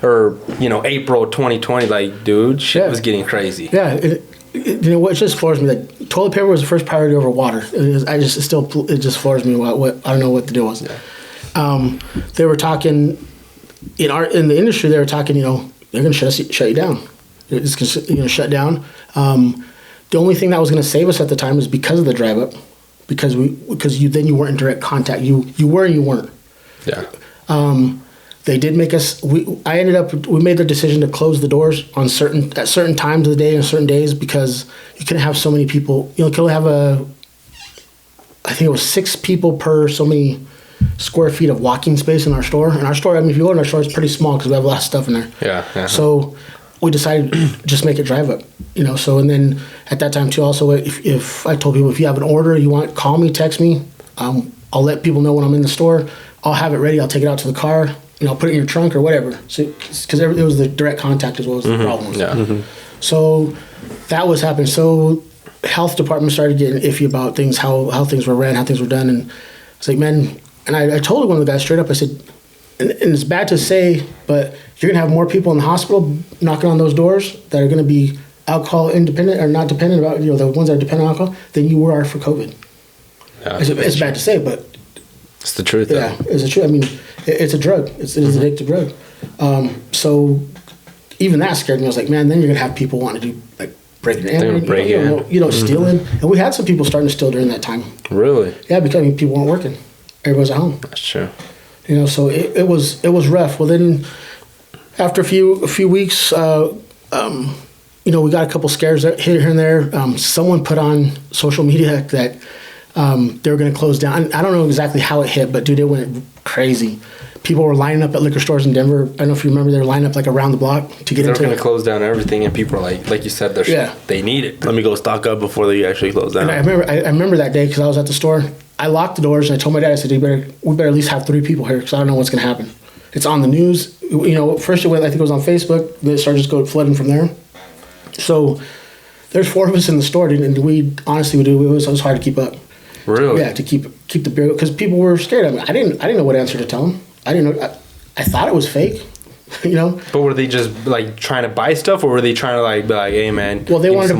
or, April 2020, like, dude, shit was getting crazy. Yeah. What just floors me, like toilet paper was the first priority over water. It just floors me what I don't know what the deal was. Yeah. They were talking in the industry. They were talking, they're going to shut you down. It's going to shut down. The only thing that was going to save us at the time was because of the drive up, because you weren't in direct contact. You were and you weren't. Yeah. They did make us. We made the decision to close the doors at certain times of the day and certain days because you couldn't have so many people. You could only have I think it was 6 people per so many square feet of walking space in our store. And our store, I mean, if you go in our store, it's pretty small because we have a lot of stuff in there. Yeah. So we decided just make it drive up. So and then at that time too, also if I told people if you have an order you want, call me, text me. I'll let people know when I'm in the store. I'll have it ready. I'll take it out to the car. Put it in your trunk or whatever. So, because it was the direct contact as well as the problem. Yeah. Mm-hmm. So that was happening. So health department started getting iffy about things, how things were ran, how things were done. And it's like, man, and I told one of the guys straight up, I said, and it's bad to say, but you're going to have more people in the hospital knocking on those doors that are going to be alcohol independent or not dependent about, the ones that are dependent on alcohol than you are for COVID. Yeah, it's bad to say, but it's the truth. Yeah, it's the truth. I mean, it's a drug. It's an addictive drug. So even that scared me. I was like, man, then you're gonna have people wanting to do like breaking in, stealing. And we had some people starting to steal during that time. Really? Yeah, because people weren't working. Everybody was at home. That's true. So it was rough. Well, then after a few weeks, we got a couple scares here and there. Someone put on social media that they were going to close down. I don't know exactly how it hit, but dude, it went crazy. People were lining up at liquor stores in Denver. I don't know if you remember, they were lining up like around the block to get into it. They're going to close down everything, and people are like you said, they need it. Let me go stock up before they actually close down. And I remember that day because I was at the store. I locked the doors and I told my dad, I said, we better at least have 3 people here because I don't know what's going to happen. It's on the news. First it went, I think it was on Facebook. Then it started just going flooding from there. So there's 4 of us in the store, and we honestly it was hard to keep up. Really? Yeah, to keep the beer because people were scared. I mean, I didn't know what answer to tell them. I didn't know. I thought it was fake, But were they just like trying to buy stuff, or were they trying to be like, hey man? Well, they wanted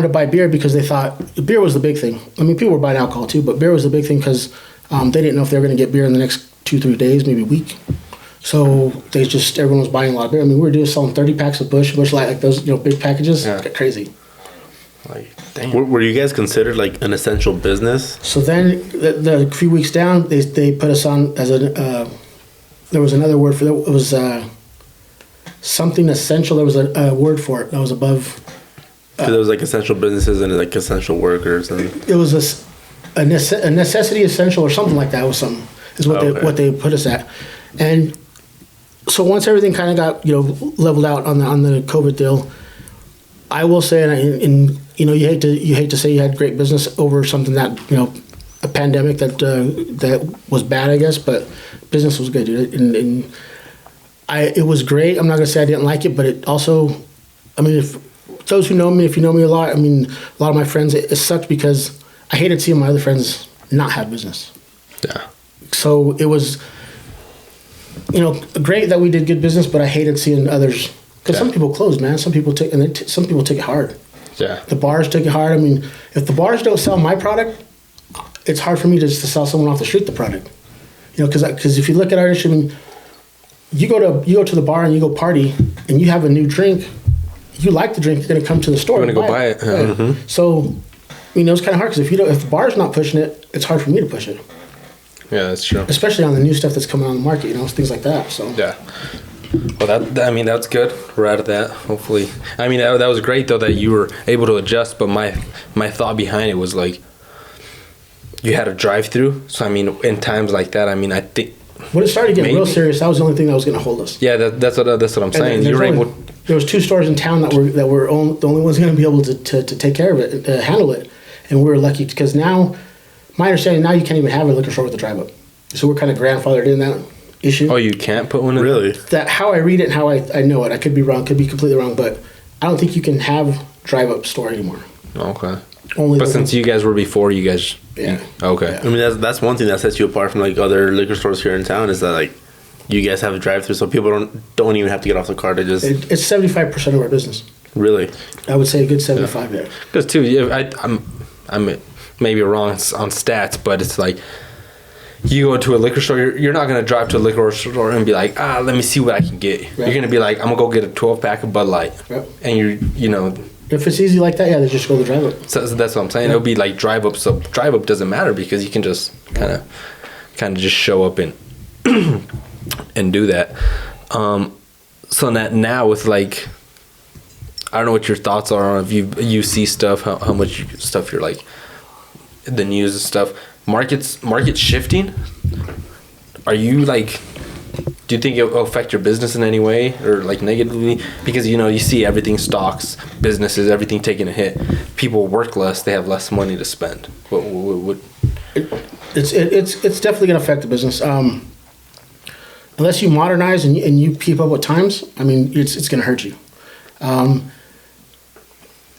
to buy beer because they thought beer was the big thing. I mean, people were buying alcohol too, but beer was the big thing because they didn't know if they were going to get beer in the next 2-3 days, maybe a week. So everyone was buying a lot of beer. I mean, we were just selling 30 packs of Busch Light, like those big packages. Yeah. Get crazy. Like, damn. Were you guys considered like an essential business? So then, a few weeks down, they put us on as there was another word for that. It was something essential. There was a word for it that was above. Because there was like essential businesses and like essential workers, and it was a necessity essential or something like that. It was something is what they put us at, and so once everything kind of got leveled out on the COVID deal, I will say, and you hate to say you had great business over something that a pandemic that was bad, I guess, but business was good, dude. And it was great. I'm not gonna say I didn't like it, but it also, I mean, if those who know me, if you know me a lot, I mean, a lot of my friends, it sucked because I hated seeing my other friends not have business. Yeah. So it was, great that we did good business, but I hated seeing others because some people closed, man. Some people took it hard. Yeah. The bars took it hard. I mean, if the bars don't sell my product, it's hard for me to sell someone off the street the product. Because if you look at our industry, I mean, you go to the bar and you go party and you have a new drink, you like the drink, you're going to come to the store. You're going to go buy it. Right? Mm-hmm. So, it was kind of hard because if the bar's not pushing it, it's hard for me to push it. Yeah, that's true. Especially on the new stuff that's coming on the market, things like that. So yeah. Well, that's good. We're out of that. Hopefully, I mean that was great though that you were able to adjust. But my thought behind it was like, you had a drive-through. So I mean, in times like that, I mean, I think when it started getting real serious, that was the only thing that was going to hold us. Yeah, that's what I'm saying. There was 2 stores in town that were the only ones going to be able to take care of it, to handle it, and we were lucky because now, my understanding now you can't even have a liquor store with a drive-up. So we're kind of grandfathered in that issue. Oh, you can't put one in? Really? That how I read it and how I know it. I could be wrong, could be completely wrong, but I don't think you can have drive-up store anymore. Okay. But since you guys were before, you guys... Yeah. Okay. Yeah. I mean, that's one thing that sets you apart from like other liquor stores here in town is that like you guys have a drive-through, so people don't even have to get off the car to just... It's 75% of our business. Really? I would say a good 75, yeah. Because too, I'm maybe wrong on stats, but it's like you go to a liquor store, you're not going to drive to a liquor store and be like, let me see what I can get. Right. You're going to be like, I'm going to go get a 12-pack of Bud Light. Yep. And if it's easy like that, yeah, they just go to drive up. So that's what I'm saying. Yep. It'll be like drive up. So drive up doesn't matter because you can just kind of just show up and and do that. So that now with like, I don't know what your thoughts are on if you see stuff, how much stuff you're like, the news and stuff. Markets shifting. Are you like, do you think it will affect your business in any way or like negatively? Because you see everything, stocks, businesses, everything taking a hit. People work less; they have less money to spend. What? It's definitely going to affect the business. Unless you modernize and you keep up with times, I mean, it's going to hurt you.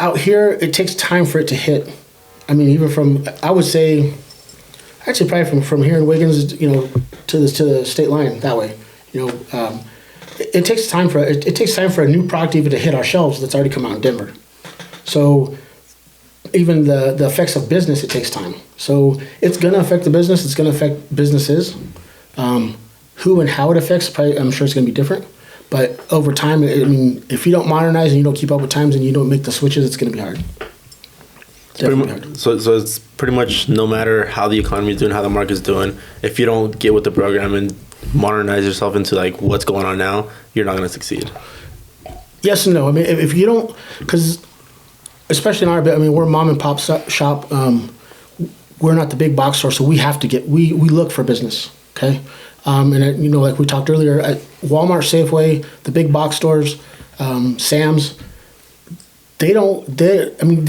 Out here, it takes time for it to hit. I mean, even I would say, actually probably from here in Wiggins, to the state line that way. It takes time for a new product even to hit our shelves that's already come out in Denver. So even the effects of business, it takes time. So it's going to affect the business. It's going to affect businesses. Who and how it affects, probably, I'm sure it's going to be different. But over time, I mean, if you don't modernize and you don't keep up with times and you don't make the switches, it's going to be hard. So it's pretty much no matter how the economy is doing, how the market's doing, if you don't get with the program and modernize yourself into like what's going on now, you're not going to succeed. Yes and no. I mean, if you don't, because especially in our, I mean, we're a mom and pop shop. We're not the big box store, so we have to we look for business. Okay, and you know, like we talked earlier, at Walmart, Safeway, the big box stores, Sam's, they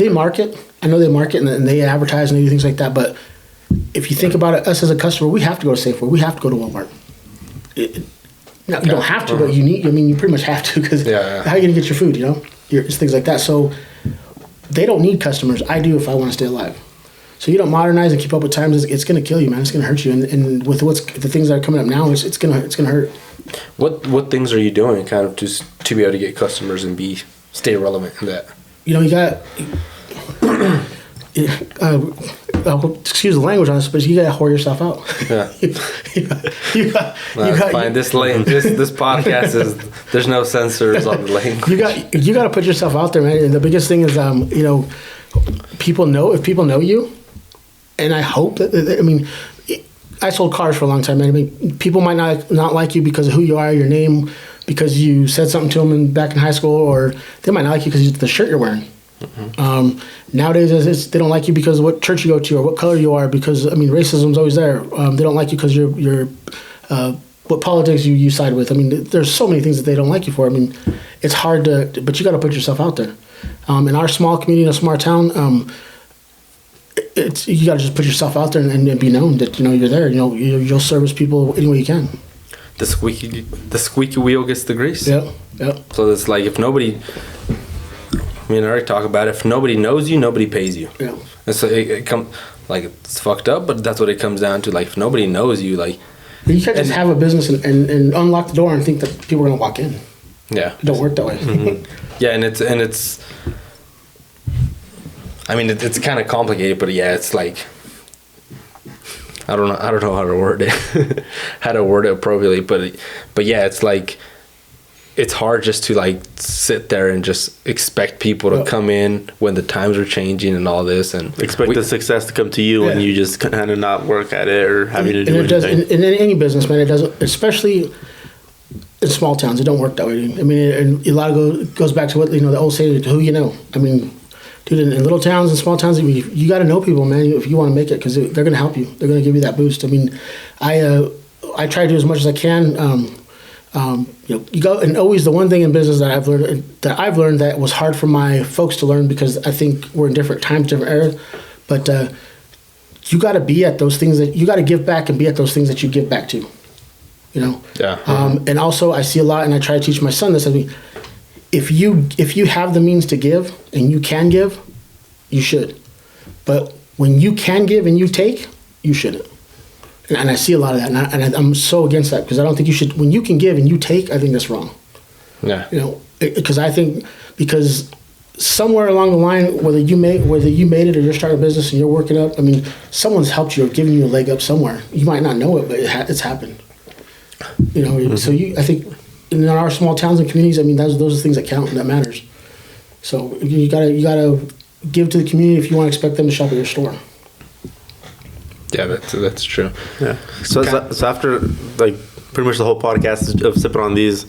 market. I know they market and they advertise and do things like that. But if you think about it, us as a customer, we have to go to Safeway. We have to go to Walmart. Now, you don't have to, but you need. I mean, you pretty much have to because how are you gonna get your food? You know, it's things like that. So they don't need customers. I do if I want to stay alive. So you don't modernize and keep up with times. It's gonna kill you, man. It's gonna hurt you. And with the things that are coming up now, it's gonna hurt. What things are you doing, kind of, just to be able to get customers and stay relevant in that? You know, you got. Excuse the language on this, but you gotta whore yourself out. Yeah. you got fine. This podcast is, there's no censors on the language. You got to put yourself out there, man. And the biggest thing is, you know, if people know you, and I hope that, I mean, I sold cars for a long time, man. I mean, people might not like you because of who you are, your name, because you said something to them back in high school, or they might not like you because of the shirt you're wearing. Mm-hmm. Nowadays, they don't like you because of what church you go to or what color you are. Because I mean, racism's always there. They don't like you because you're what politics you side with. I mean, there's so many things that they don't like you for. I mean, it's hard but you got to put yourself out there. In our small community, in a small town, you got to just put yourself out there and be known that, you know, you're there. You know, you'll service people any way you can. The squeaky wheel gets the grease. Yeah. So it's like, if nobody. Me and Erick talk about it. If nobody knows you, nobody pays you. Yeah. And so it's fucked up, but that's what it comes down to. Like, if nobody knows you, like, you can't just have a business and unlock the door and think that people are gonna walk in. Yeah. It don't work that way. Mm-hmm. Yeah, and it's. I mean, it's kind of complicated, but yeah, it's like. I don't know how to word it, appropriately, but yeah, it's like. It's hard just to like sit there and just expect people to come in when the times are changing and all this, and expect the success to come to you and you just kind of not work at it or having to do anything. In any business, man, it doesn't, especially in small towns, it don't work that way. I mean, and a lot of it goes back to what, you know, the old saying, who you know. I mean, dude, in little towns and small towns, you got to know people, man, if you want to make it, because they're going to help you. They're going to give you that boost. I mean, I try to do as much as I can. You know, you go, and always the one thing in business that I've learned that was hard for my folks to learn, because I think we're in different times, different eras, but you got to be at those things that you got to give back and be at those things that you give back to, you know. Yeah. And also I see a lot, and I try to teach my son this. I mean, if you have the means to give and you can give, you should. But when you can give and you take, you shouldn't. And I see a lot of that, and I'm so against that, because I don't think you should. When you can give and you take, I think that's wrong. Yeah. You know, because somewhere along the line, whether you made it or you're starting a business and you're working up, I mean, someone's helped you or given you a leg up somewhere. You might not know it, but it's happened. You know, mm-hmm. So I think in our small towns and communities, I mean, those are things that count and that matters. So you gotta give to the community if you want to expect them to shop at your store. Yeah, that's true. Yeah. So after, like, pretty much the whole podcast of sipping on these,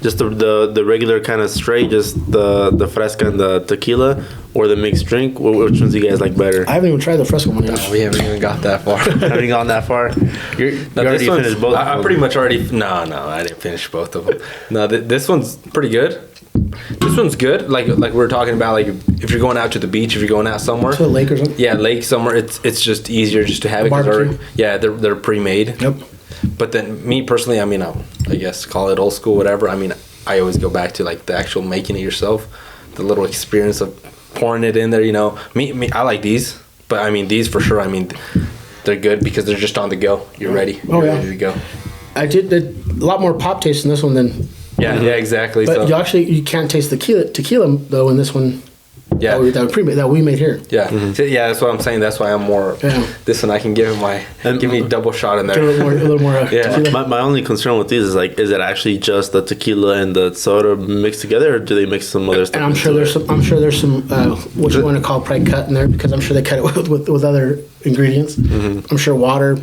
just the regular kind of straight, just the fresca and the tequila, or the mixed drink, which ones do you guys like better? I haven't even tried the fresca one yet. No, we haven't even got that far. Haven't gone that far? You already finished both? I pretty much already. No, I didn't finish both of them. No, this one's pretty good. This one's good. Like we were talking about, like if you're going out to the beach, if you're going out somewhere to a lake or something. Yeah, lake somewhere. It's just easier just to have barbecue. They're pre-made. Yep. But then me personally, I mean, I guess call it old school, whatever. I mean, I always go back to like the actual making it yourself, the little experience of pouring it in there. You know, me, I like these, but I mean these for sure. I mean, they're good because they're just on the go. You're ready. You're ready to go. I did a lot more pop taste in this one than. Yeah, exactly. But you can't taste the tequila though in this one. Yeah, that we made here. Yeah, mm-hmm. So, yeah, that's what I'm saying. That's why I'm more. Yeah. This one I can give me a double shot in there. Give a little more. Yeah. My only concern with these is like, is it actually just the tequila and the soda mixed together, or do they mix some other stuff? And I'm sure there's some what you want to call probably cut in there, because I'm sure they cut it with other ingredients. Mm-hmm. I'm sure water,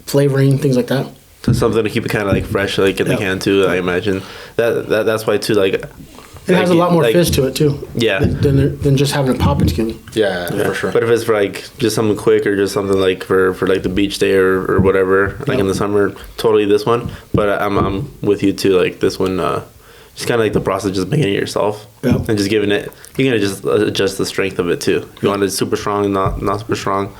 flavoring, things like that. So something to keep it kind of like fresh, like in the can too. I imagine that's why too. Like it has a lot more fizz to it too. Yeah. Than just having a pop into it. Yeah, for sure. But if it's for like just something quick or just something like for like the beach day or whatever, like in the summer, totally this one. But I'm with you too. Like this one, just kind of like the process, just making it yourself and just giving it. You're gonna just adjust the strength of it too. If you want it super strong, not super strong.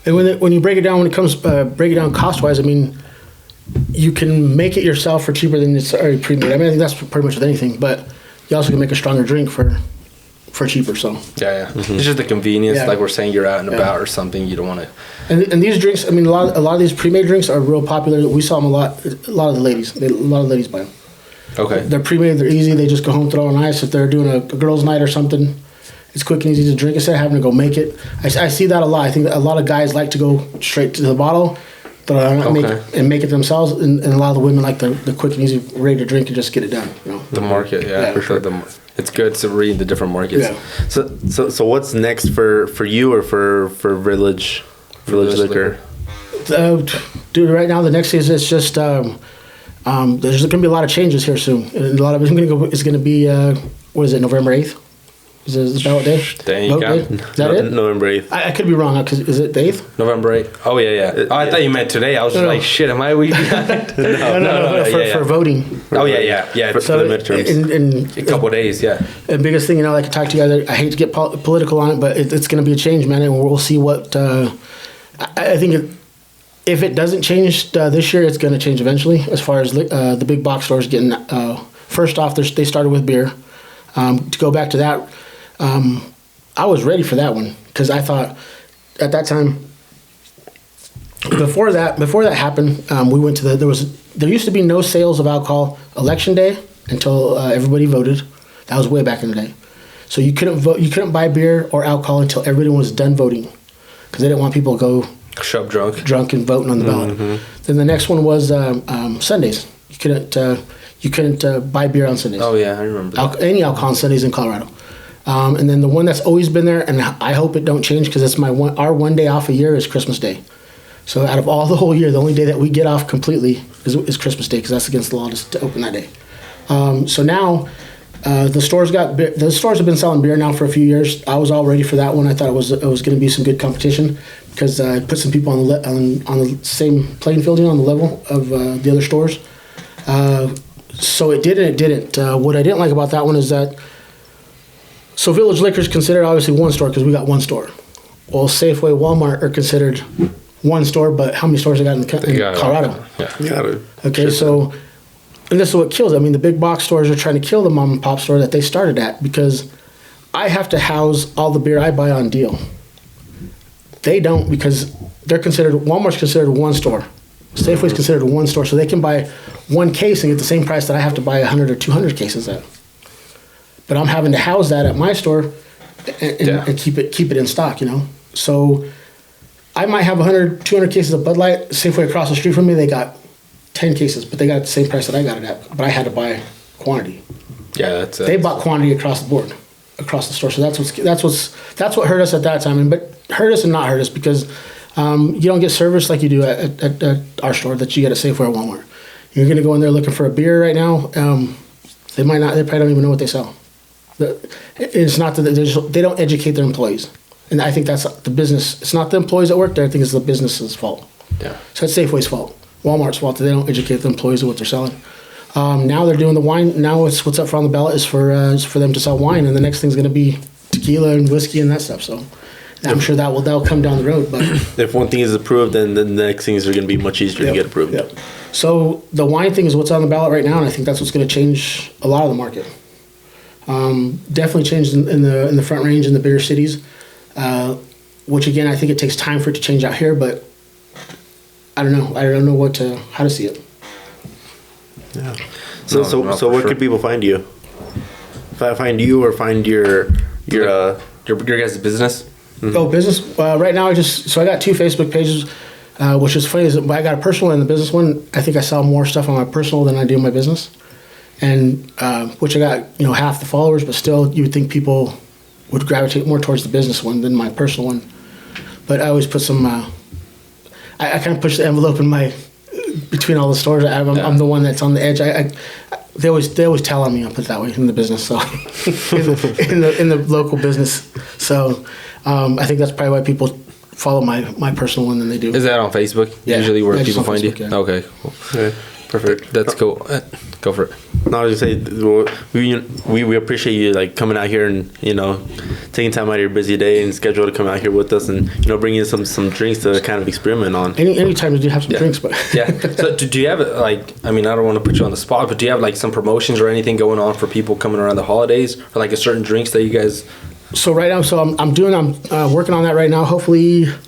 And when you break it down, when it comes break it down cost wise, I mean, you can make it yourself for cheaper than it's already pre-made. I mean, I think that's pretty much with anything, but you also can make a stronger drink for cheaper. So it's just the convenience. Like we're saying, you're out and about or something. You don't want to. And these drinks, I mean, a lot of these pre-made drinks are real popular. We saw them a lot. A lot of the ladies, a lot of ladies buy them. Okay. They're pre-made. They're easy. They just go home, throw on ice. If they're doing a girls' night or something, it's quick and easy to drink instead of having to go make it. I see that a lot. I think that a lot of guys like to go straight to the bottle, make it themselves, and a lot of the women like the quick and easy, ready to drink and just get it done. You know? The market, for sure. It's good to read the different markets. Yeah. So what's next for you or for Village Liquor? Dude, right now the next is it's just there's going to be a lot of changes here soon. And a lot of it's going to be what is it, November 8th? Is that what day? Is that it? November 8th. I could be wrong, because is it the 8th? November 8th. Oh, yeah. I thought you meant today. I was like, shit, am I a week behind? No, for voting. Oh, yeah. For the midterms. In a couple of days, yeah. The biggest thing, I can talk to you guys, I hate to get political on it, but it's going to be a change, man, and we'll see what... I think if it doesn't change this year, it's going to change eventually, as far as the big box stores getting... first off, they started with beer. To go back to that... I was ready for that one because I thought at that time before that happened, we went to there used to be no sales of alcohol election day until everybody voted. That was way back in the day. So you couldn't vote, you couldn't buy beer or alcohol until everyone was done voting because they didn't want people to go show up drunk and voting on the ballot. Then the next one was Sundays. You couldn't buy beer on Sundays. Oh yeah, I remember that. Any alcohol on Sundays in Colorado. And then the one that's always been there, and I hope it don't change because it's our one day off a year is Christmas Day. So out of all the whole year, the only day that we get off completely is Christmas Day because that's against the law to open that day. So now the stores have been selling beer now for a few years. I was all ready for that one. I thought it was going to be some good competition because I put some people on the same playing field, on the level of the other stores. So it did and it didn't. What I didn't like about that one is that. So Village Liquor is considered obviously one store because we got one store. Well, Safeway, Walmart are considered one store, but how many stores they got in Colorado? Yeah. Okay, so, and this is what kills it. I mean, the big box stores are trying to kill the mom and pop store that they started at because I have to house all the beer I buy on deal. They don't because Walmart's considered one store. Safeway's considered one store, so they can buy one case and get the same price that I have to buy 100 or 200 cases at. But I'm having to house that at my store and keep it in stock, So I might have 100, 200 cases of Bud Light. Safeway across the street from me, they got 10 cases, but they got the same price that I got it at. But I had to buy quantity. Yeah, they bought quantity across the board, across the store. So that's what hurt us at that time. But hurt us and not hurt us because you don't get service like you do at our store that you get at Safeway or Walmart. You're going to go in there looking for a beer right now. They probably don't even know what they sell. It's not that they don't educate their employees, and I think that's the business. It's not the employees that work there. I think it's the business's fault. Yeah. So it's Safeway's fault, Walmart's fault that they don't educate the employees of what they're selling. Now they're doing the wine. Now what's up on the ballot is for them to sell wine, and the next thing's going to be tequila and whiskey and that stuff. So I'm sure that'll come down the road. But if one thing is approved, then the next things are going to be much easier to get approved. Yep. So the wine thing is what's on the ballot right now, and I think that's what's going to change a lot of the market. Definitely changed in the Front Range in the bigger cities, which again I think it takes time for it to change out here. But I don't know. I don't know how to see it. Yeah. So where can people find you? If I find you or find your guys' business. Mm-hmm. Oh, business. Right now I got 2 Facebook pages, which is funny. Is I got a personal and the business one. I think I sell more stuff on my personal than I do my business. And which I got, half the followers, but still, you would think people would gravitate more towards the business one than my personal one. But I always put some. I kind of push the envelope in my between all the stores, I'm the one that's on the edge. They always tell on me. I'll put it that way in the business. So in the local business. So I think that's probably why people follow my personal one than they do. Is that on Facebook? Yeah. Usually where people find Facebook, you. Yeah. Okay. Cool. Yeah. Perfect. That's cool. Go for it. No, I was gonna say we appreciate you like coming out here and taking time out of your busy day and schedule to come out here with us and bringing some drinks to kind of experiment on. Anytime we do have some drinks, but yeah. So do you have like? I mean, I don't want to put you on the spot, but do you have like some promotions or anything going on for people coming around the holidays, or like a certain drinks that you guys? So right now, I'm working on that right now. Hopefully, it's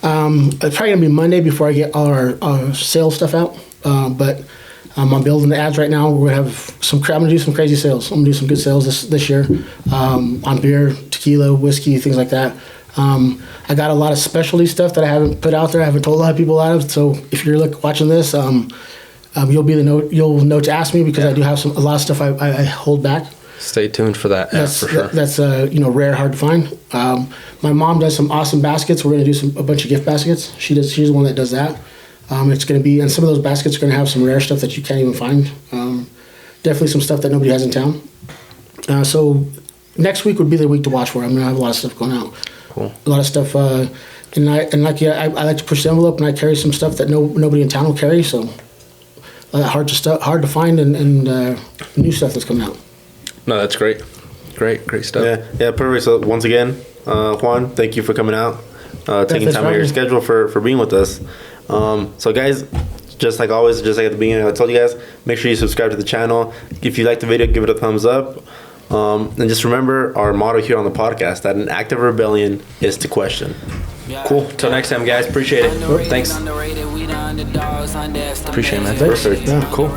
probably gonna be Monday before I get all our sales stuff out. But I'm building the ads right now. We're gonna have I'm gonna do some crazy sales. I'm gonna do some good sales this year on beer, tequila, whiskey, things like that. I got a lot of specialty stuff that I haven't put out there. I haven't told a lot of people out of. So if you're watching this, you'll know to ask me because I do have a lot of stuff I hold back. Stay tuned for that. Yeah, for sure. That's rare, hard to find. My mom does some awesome baskets. We're gonna do a bunch of gift baskets. She's the one that does that. It's going to be, and some of those baskets are going to have some rare stuff that you can't even find. Definitely some stuff that nobody has in town. So next week would be the week to watch for. I'm going to have a lot of stuff going out. Cool. A lot of stuff, I like to push the envelope, and I carry some stuff that nobody in town will carry. So hard to find, and new stuff that's coming out. No, that's great. Great stuff. Yeah, perfect. So once again, Juan, thank you for coming out, taking time out of your schedule for being with us. So guys, just like always, just like at the beginning I told you guys, make sure you subscribe to the channel. If you like the video, give it a thumbs up, and just remember our motto here on the podcast, that an act of rebellion is to question. Cool. Till next time, guys. Appreciate it. Thanks. Appreciate it, man. Perfect. Yeah. Cool.